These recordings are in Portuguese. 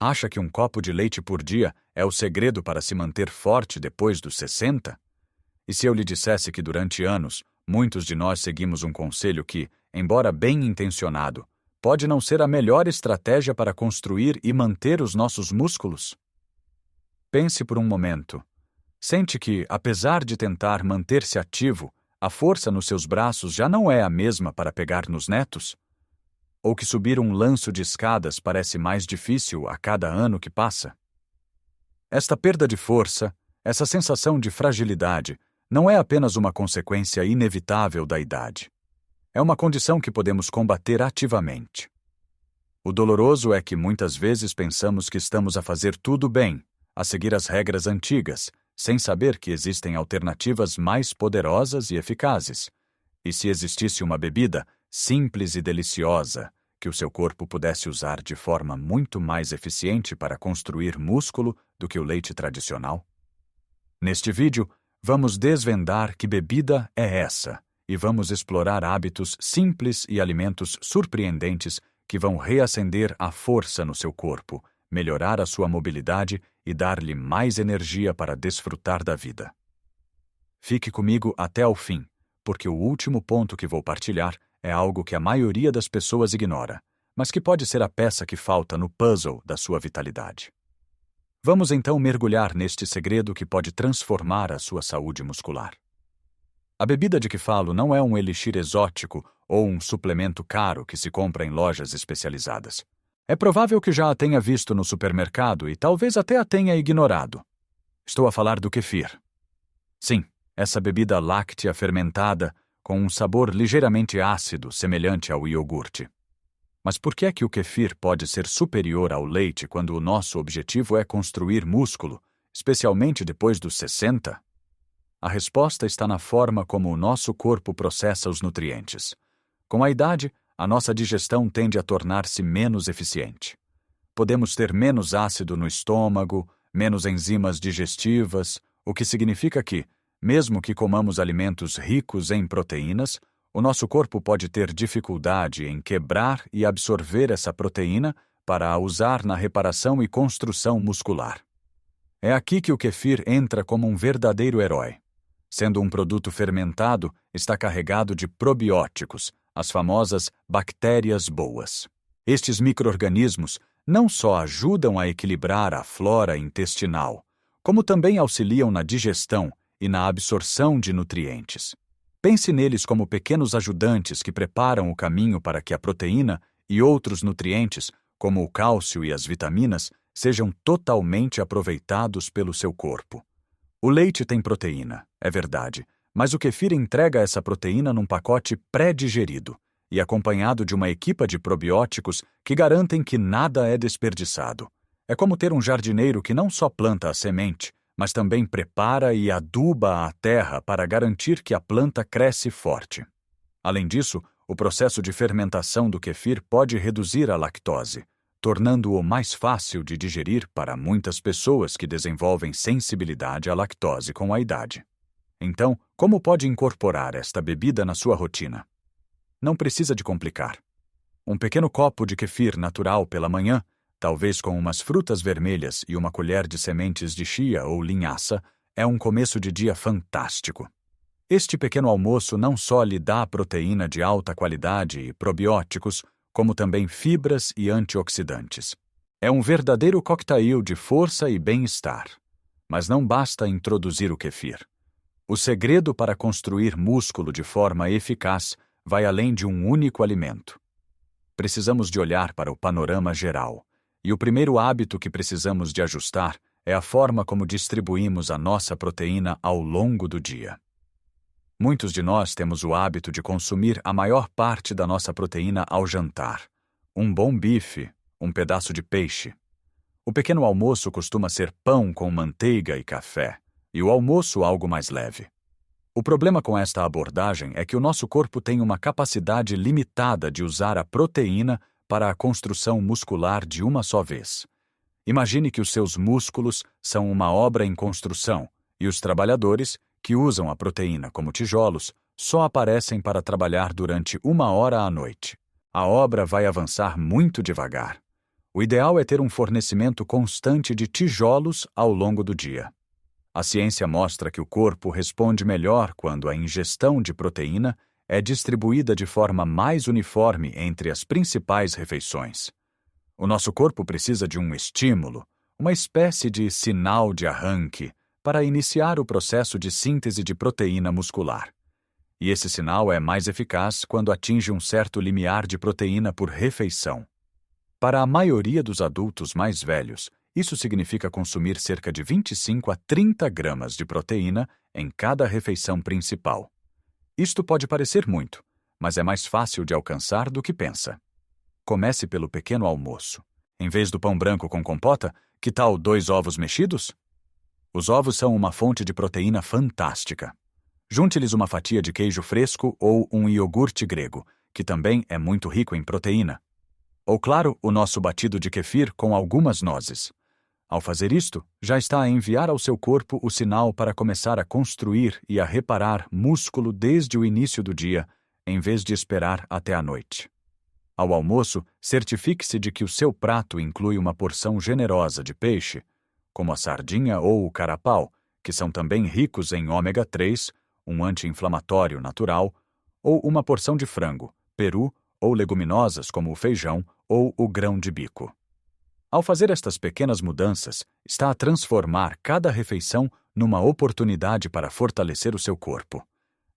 Acha que um copo de leite por dia é o segredo para se manter forte depois dos 60? E se eu lhe dissesse que durante anos, muitos de nós seguimos um conselho que, embora bem intencionado, pode não ser a melhor estratégia para construir e manter os nossos músculos? Pense por um momento. Sente que, apesar de tentar manter-se ativo, a força nos seus braços já não é a mesma para pegar nos netos? Ou que subir um lanço de escadas parece mais difícil a cada ano que passa? Esta perda de força, essa sensação de fragilidade, não é apenas uma consequência inevitável da idade. É uma condição que podemos combater ativamente. O doloroso é que muitas vezes pensamos que estamos a fazer tudo bem, a seguir as regras antigas, sem saber que existem alternativas mais poderosas e eficazes. E se existisse uma bebida simples e deliciosa, que o seu corpo pudesse usar de forma muito mais eficiente para construir músculo do que o leite tradicional? Neste vídeo, vamos desvendar que bebida é essa e vamos explorar hábitos simples e alimentos surpreendentes que vão reacender a força no seu corpo, melhorar a sua mobilidade e dar-lhe mais energia para desfrutar da vida. Fique comigo até ao fim, porque o último ponto que vou partilhar é algo que a maioria das pessoas ignora, mas que pode ser a peça que falta no puzzle da sua vitalidade. Vamos então mergulhar neste segredo que pode transformar a sua saúde muscular. A bebida de que falo não é um elixir exótico ou um suplemento caro que se compra em lojas especializadas. É provável que já a tenha visto no supermercado e talvez até a tenha ignorado. Estou a falar do kefir. Sim, essa bebida láctea fermentada com um sabor ligeiramente ácido, semelhante ao iogurte. Mas por que é que o kefir pode ser superior ao leite quando o nosso objetivo é construir músculo, especialmente depois dos 60? A resposta está na forma como o nosso corpo processa os nutrientes. Com a idade, a nossa digestão tende a tornar-se menos eficiente. Podemos ter menos ácido no estômago, menos enzimas digestivas, o que significa que, mesmo que comamos alimentos ricos em proteínas, o nosso corpo pode ter dificuldade em quebrar e absorver essa proteína para a usar na reparação e construção muscular. É aqui que o kefir entra como um verdadeiro herói. Sendo um produto fermentado, está carregado de probióticos, as famosas bactérias boas. Estes micro-organismos não só ajudam a equilibrar a flora intestinal, como também auxiliam na digestão e na absorção de nutrientes. Pense neles como pequenos ajudantes que preparam o caminho para que a proteína e outros nutrientes, como o cálcio e as vitaminas, sejam totalmente aproveitados pelo seu corpo. O leite tem proteína, é verdade, mas o kefir entrega essa proteína num pacote pré-digerido e acompanhado de uma equipa de probióticos que garantem que nada é desperdiçado. É como ter um jardineiro que não só planta a semente, mas também prepara e aduba a terra para garantir que a planta cresce forte. Além disso, o processo de fermentação do kefir pode reduzir a lactose, tornando-o mais fácil de digerir para muitas pessoas que desenvolvem sensibilidade à lactose com a idade. Então, como pode incorporar esta bebida na sua rotina? Não precisa de complicar. Um pequeno copo de kefir natural pela manhã, talvez com umas frutas vermelhas e uma colher de sementes de chia ou linhaça, é um começo de dia fantástico. Este pequeno almoço não só lhe dá proteína de alta qualidade e probióticos, como também fibras e antioxidantes. É um verdadeiro cocktail de força e bem-estar. Mas não basta introduzir o kefir. O segredo para construir músculo de forma eficaz vai além de um único alimento. Precisamos de olhar para o panorama geral. E o primeiro hábito que precisamos de ajustar é a forma como distribuímos a nossa proteína ao longo do dia. Muitos de nós temos o hábito de consumir a maior parte da nossa proteína ao jantar. Um bom bife, um pedaço de peixe. O pequeno almoço costuma ser pão com manteiga e café, e o almoço algo mais leve. O problema com esta abordagem é que o nosso corpo tem uma capacidade limitada de usar a proteína para a construção muscular de uma só vez. Imagine que os seus músculos são uma obra em construção e os trabalhadores, que usam a proteína como tijolos, só aparecem para trabalhar durante 1 hora à noite. A obra vai avançar muito devagar. O ideal é ter um fornecimento constante de tijolos ao longo do dia. A ciência mostra que o corpo responde melhor quando a ingestão de proteína é distribuída de forma mais uniforme entre as principais refeições. O nosso corpo precisa de um estímulo, uma espécie de sinal de arranque, para iniciar o processo de síntese de proteína muscular. E esse sinal é mais eficaz quando atinge um certo limiar de proteína por refeição. Para a maioria dos adultos mais velhos, isso significa consumir cerca de 25 a 30 gramas de proteína em cada refeição principal. Isto pode parecer muito, mas é mais fácil de alcançar do que pensa. Comece pelo pequeno almoço. Em vez do pão branco com compota, que tal 2 ovos mexidos? Os ovos são uma fonte de proteína fantástica. Junte-lhes uma fatia de queijo fresco ou um iogurte grego, que também é muito rico em proteína. Ou, claro, o nosso batido de kefir com algumas nozes. Ao fazer isto, já está a enviar ao seu corpo o sinal para começar a construir e a reparar músculo desde o início do dia, em vez de esperar até a noite. Ao almoço, certifique-se de que o seu prato inclui uma porção generosa de peixe, como a sardinha ou o carapau, que são também ricos em ômega 3, um anti-inflamatório natural, ou uma porção de frango, peru ou leguminosas como o feijão ou o grão de bico. Ao fazer estas pequenas mudanças, está a transformar cada refeição numa oportunidade para fortalecer o seu corpo.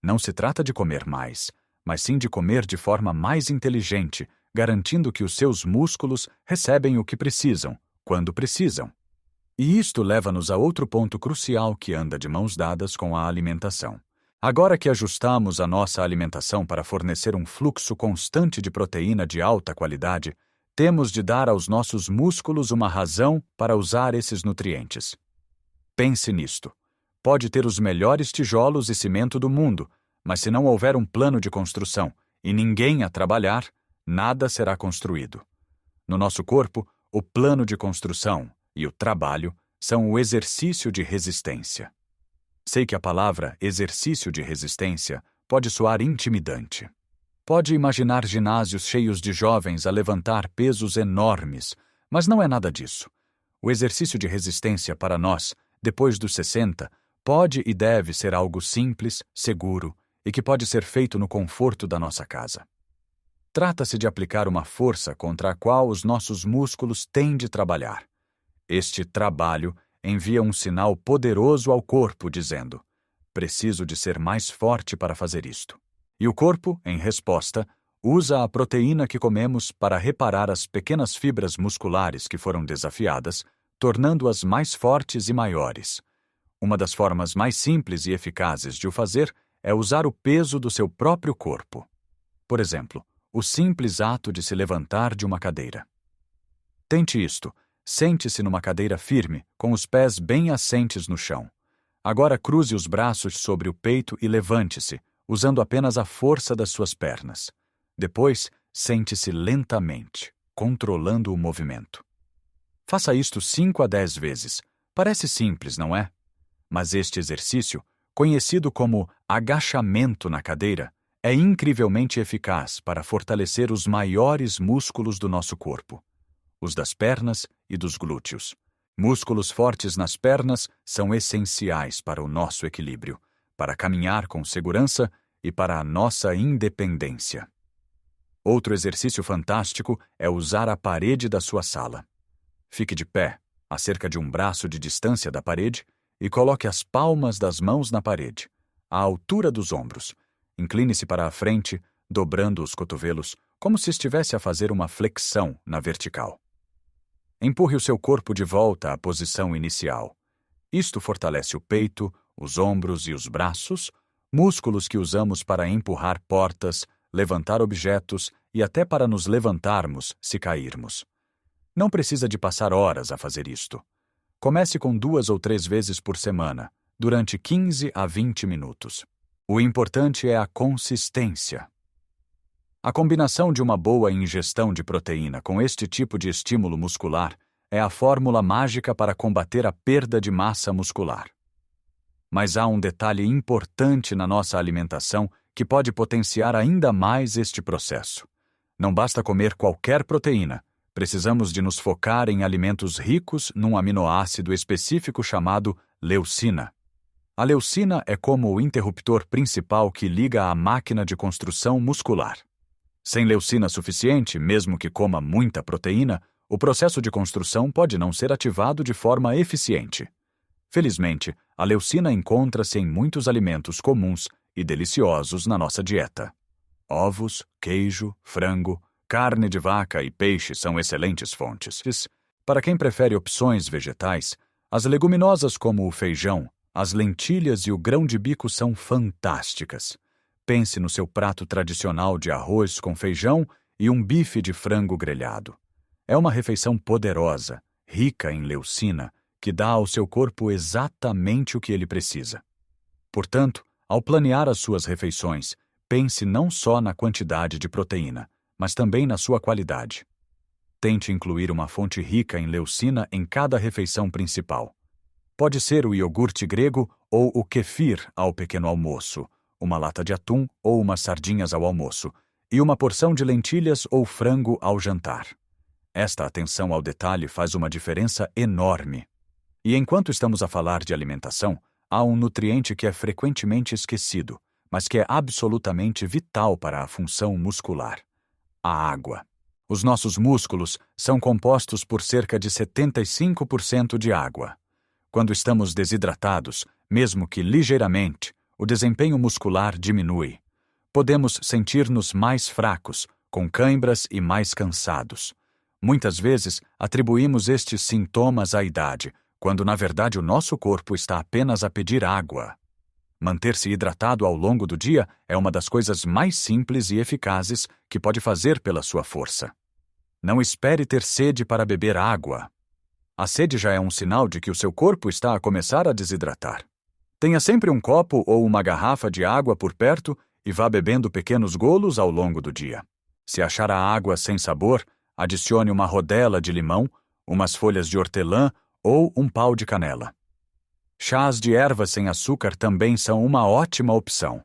Não se trata de comer mais, mas sim de comer de forma mais inteligente, garantindo que os seus músculos recebem o que precisam, quando precisam. E isto leva-nos a outro ponto crucial que anda de mãos dadas com a alimentação. Agora que ajustamos a nossa alimentação para fornecer um fluxo constante de proteína de alta qualidade, temos de dar aos nossos músculos uma razão para usar esses nutrientes. Pense nisto. Pode ter os melhores tijolos e cimento do mundo, mas se não houver um plano de construção e ninguém a trabalhar, nada será construído. No nosso corpo, o plano de construção e o trabalho são o exercício de resistência. Sei que a palavra exercício de resistência pode soar intimidante. Pode imaginar ginásios cheios de jovens a levantar pesos enormes, mas não é nada disso. O exercício de resistência para nós, depois dos 60, pode e deve ser algo simples, seguro e que pode ser feito no conforto da nossa casa. Trata-se de aplicar uma força contra a qual os nossos músculos têm de trabalhar. Este trabalho envia um sinal poderoso ao corpo dizendo: preciso de ser mais forte para fazer isto. E o corpo, em resposta, usa a proteína que comemos para reparar as pequenas fibras musculares que foram desafiadas, tornando-as mais fortes e maiores. Uma das formas mais simples e eficazes de o fazer é usar o peso do seu próprio corpo. Por exemplo, o simples ato de se levantar de uma cadeira. Tente isto. Sente-se numa cadeira firme, com os pés bem assentes no chão. Agora cruze os braços sobre o peito e levante-se, usando apenas a força das suas pernas. Depois, sente-se lentamente, controlando o movimento. Faça isto 5 a 10 vezes. Parece simples, não é? Mas este exercício, conhecido como agachamento na cadeira, é incrivelmente eficaz para fortalecer os maiores músculos do nosso corpo, os das pernas e dos glúteos. Músculos fortes nas pernas são essenciais para o nosso equilíbrio, para caminhar com segurança e para a nossa independência. Outro exercício fantástico é usar a parede da sua sala. Fique de pé, a cerca de um braço de distância da parede, e coloque as palmas das mãos na parede, à altura dos ombros. Incline-se para a frente, dobrando os cotovelos, como se estivesse a fazer uma flexão na vertical. Empurre o seu corpo de volta à posição inicial. Isto fortalece o peito, os ombros e os braços, músculos que usamos para empurrar portas, levantar objetos e até para nos levantarmos se cairmos. Não precisa de passar horas a fazer isto. Comece com 2 ou 3 vezes por semana, durante 15 a 20 minutos. O importante é a consistência. A combinação de uma boa ingestão de proteína com este tipo de estímulo muscular é a fórmula mágica para combater a perda de massa muscular. Mas há um detalhe importante na nossa alimentação que pode potenciar ainda mais este processo. Não basta comer qualquer proteína, precisamos de nos focar em alimentos ricos num aminoácido específico chamado leucina. A leucina é como o interruptor principal que liga a máquina de construção muscular. Sem leucina suficiente, mesmo que coma muita proteína, o processo de construção pode não ser ativado de forma eficiente. Felizmente, a leucina encontra-se em muitos alimentos comuns e deliciosos na nossa dieta. Ovos, queijo, frango, carne de vaca e peixe são excelentes fontes. Para quem prefere opções vegetais, as leguminosas como o feijão, as lentilhas e o grão de bico são fantásticas. Pense no seu prato tradicional de arroz com feijão e um bife de frango grelhado. É uma refeição poderosa, rica em leucina, que dá ao seu corpo exatamente o que ele precisa. Portanto, ao planear as suas refeições, pense não só na quantidade de proteína, mas também na sua qualidade. Tente incluir uma fonte rica em leucina em cada refeição principal. Pode ser o iogurte grego ou o kefir ao pequeno almoço, uma lata de atum ou umas sardinhas ao almoço, e uma porção de lentilhas ou frango ao jantar. Esta atenção ao detalhe faz uma diferença enorme. E enquanto estamos a falar de alimentação, há um nutriente que é frequentemente esquecido, mas que é absolutamente vital para a função muscular: a água. Os nossos músculos são compostos por cerca de 75% de água. Quando estamos desidratados, mesmo que ligeiramente, o desempenho muscular diminui. Podemos sentir-nos mais fracos, com cãibras e mais cansados. Muitas vezes, atribuímos estes sintomas à idade, quando na verdade o nosso corpo está apenas a pedir água. Manter-se hidratado ao longo do dia é uma das coisas mais simples e eficazes que pode fazer pela sua força. Não espere ter sede para beber água. A sede já é um sinal de que o seu corpo está a começar a desidratar. Tenha sempre um copo ou uma garrafa de água por perto e vá bebendo pequenos golos ao longo do dia. Se achar a água sem sabor, adicione uma rodela de limão, umas folhas de hortelã ou um pau de canela. Chás de ervas sem açúcar também são uma ótima opção.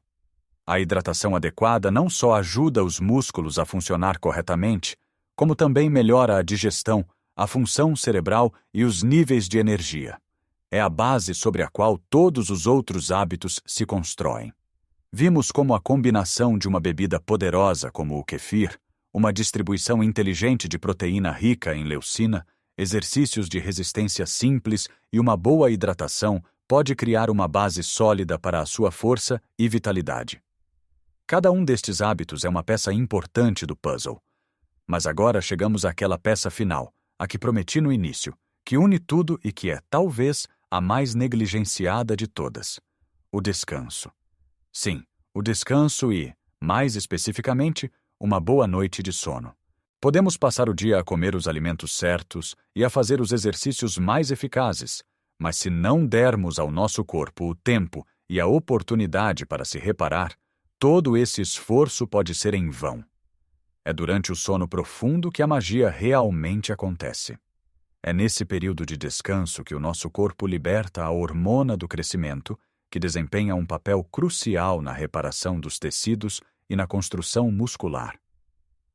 A hidratação adequada não só ajuda os músculos a funcionar corretamente, como também melhora a digestão, a função cerebral e os níveis de energia. É a base sobre a qual todos os outros hábitos se constroem. Vimos como a combinação de uma bebida poderosa como o kefir, uma distribuição inteligente de proteína rica em leucina, exercícios de resistência simples e uma boa hidratação pode criar uma base sólida para a sua força e vitalidade. Cada um destes hábitos é uma peça importante do puzzle. Mas agora chegamos àquela peça final, a que prometi no início, que une tudo e que é, talvez, a mais negligenciada de todas: o descanso. Sim, o descanso e, mais especificamente, uma boa noite de sono. Podemos passar o dia a comer os alimentos certos e a fazer os exercícios mais eficazes, mas se não dermos ao nosso corpo o tempo e a oportunidade para se reparar, todo esse esforço pode ser em vão. É durante o sono profundo que a magia realmente acontece. É nesse período de descanso que o nosso corpo liberta a hormona do crescimento, que desempenha um papel crucial na reparação dos tecidos e na construção muscular.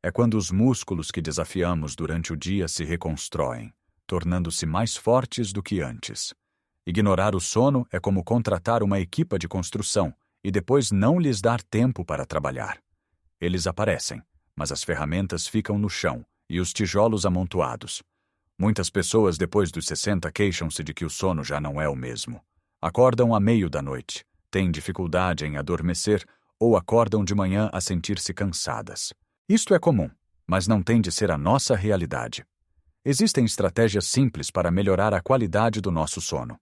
É quando os músculos que desafiamos durante o dia se reconstroem, tornando-se mais fortes do que antes. Ignorar o sono é como contratar uma equipa de construção e depois não lhes dar tempo para trabalhar. Eles aparecem, mas as ferramentas ficam no chão e os tijolos amontoados. Muitas pessoas depois dos 60 queixam-se de que o sono já não é o mesmo. Acordam a meio da noite, têm dificuldade em adormecer ou acordam de manhã a sentir-se cansadas. Isto é comum, mas não tem de ser a nossa realidade. Existem estratégias simples para melhorar a qualidade do nosso sono.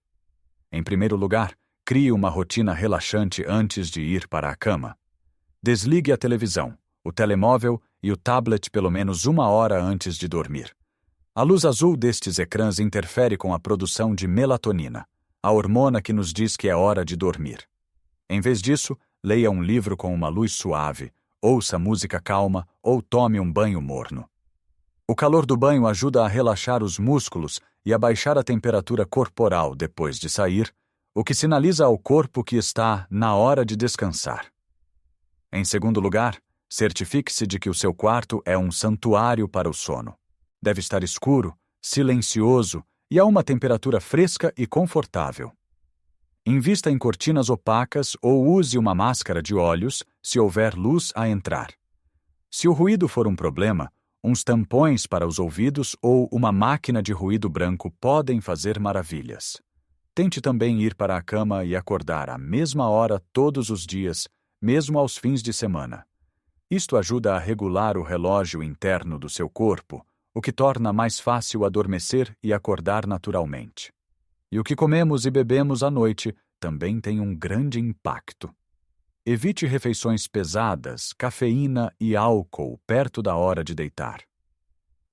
Em primeiro lugar, crie uma rotina relaxante antes de ir para a cama. Desligue a televisão, o telemóvel e o tablet pelo menos 1 hora antes de dormir. A luz azul destes ecrãs interfere com a produção de melatonina, a hormona que nos diz que é hora de dormir. Em vez disso, leia um livro com uma luz suave, ouça música calma ou tome um banho morno. O calor do banho ajuda a relaxar os músculos e a baixar a temperatura corporal depois de sair, o que sinaliza ao corpo que está na hora de descansar. Em segundo lugar, certifique-se de que o seu quarto é um santuário para o sono. Deve estar escuro, silencioso e a uma temperatura fresca e confortável. Invista em cortinas opacas ou use uma máscara de olhos se houver luz a entrar. Se o ruído for um problema, uns tampões para os ouvidos ou uma máquina de ruído branco podem fazer maravilhas. Tente também ir para a cama e acordar à mesma hora todos os dias, mesmo aos fins de semana. Isto ajuda a regular o relógio interno do seu corpo, o que torna mais fácil adormecer e acordar naturalmente. E o que comemos e bebemos à noite também tem um grande impacto. Evite refeições pesadas, cafeína e álcool perto da hora de deitar.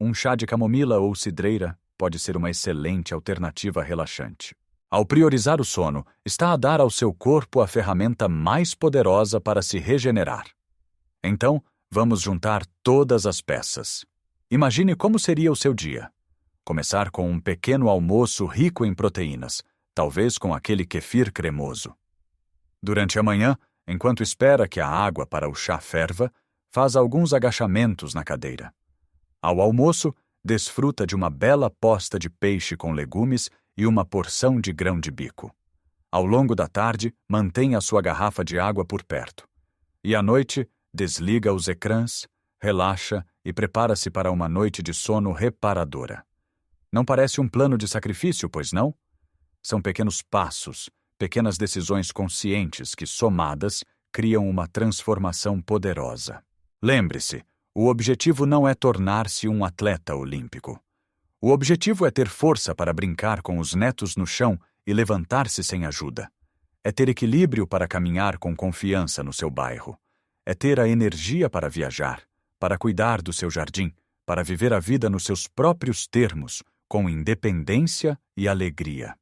Um chá de camomila ou cidreira pode ser uma excelente alternativa relaxante. Ao priorizar o sono, está a dar ao seu corpo a ferramenta mais poderosa para se regenerar. Então, vamos juntar todas as peças. Imagine como seria o seu dia. Começar com um pequeno almoço rico em proteínas, talvez com aquele kefir cremoso. Durante a manhã, enquanto espera que a água para o chá ferva, faz alguns agachamentos na cadeira. Ao almoço, desfruta de uma bela posta de peixe com legumes e uma porção de grão de bico. Ao longo da tarde, mantenha a sua garrafa de água por perto. E à noite, desliga os ecrãs, relaxa e prepara-se para uma noite de sono reparadora. Não parece um plano de sacrifício, pois não? São pequenos passos, pequenas decisões conscientes que, somadas, criam uma transformação poderosa. Lembre-se, o objetivo não é tornar-se um atleta olímpico. O objetivo é ter força para brincar com os netos no chão e levantar-se sem ajuda. É ter equilíbrio para caminhar com confiança no seu bairro. É ter a energia para viajar, para cuidar do seu jardim, para viver a vida nos seus próprios termos, com independência e alegria.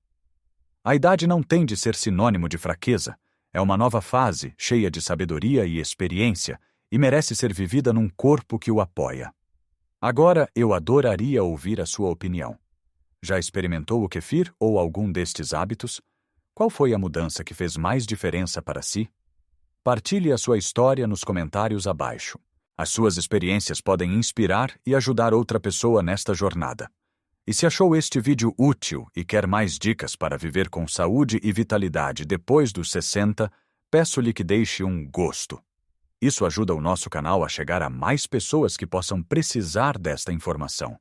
A idade não tem de ser sinônimo de fraqueza. É uma nova fase, cheia de sabedoria e experiência, e merece ser vivida num corpo que o apoia. Agora eu adoraria ouvir a sua opinião. Já experimentou o kefir ou algum destes hábitos? Qual foi a mudança que fez mais diferença para si? Partilhe a sua história nos comentários abaixo. As suas experiências podem inspirar e ajudar outra pessoa nesta jornada. E se achou este vídeo útil e quer mais dicas para viver com saúde e vitalidade depois dos 60, peço-lhe que deixe um gosto. Isso ajuda o nosso canal a chegar a mais pessoas que possam precisar desta informação.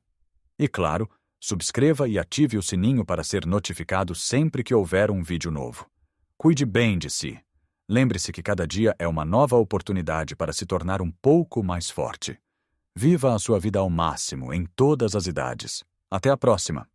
E claro, subscreva e ative o sininho para ser notificado sempre que houver um vídeo novo. Cuide bem de si. Lembre-se que cada dia é uma nova oportunidade para se tornar um pouco mais forte. Viva a sua vida ao máximo, em todas as idades. Até a próxima!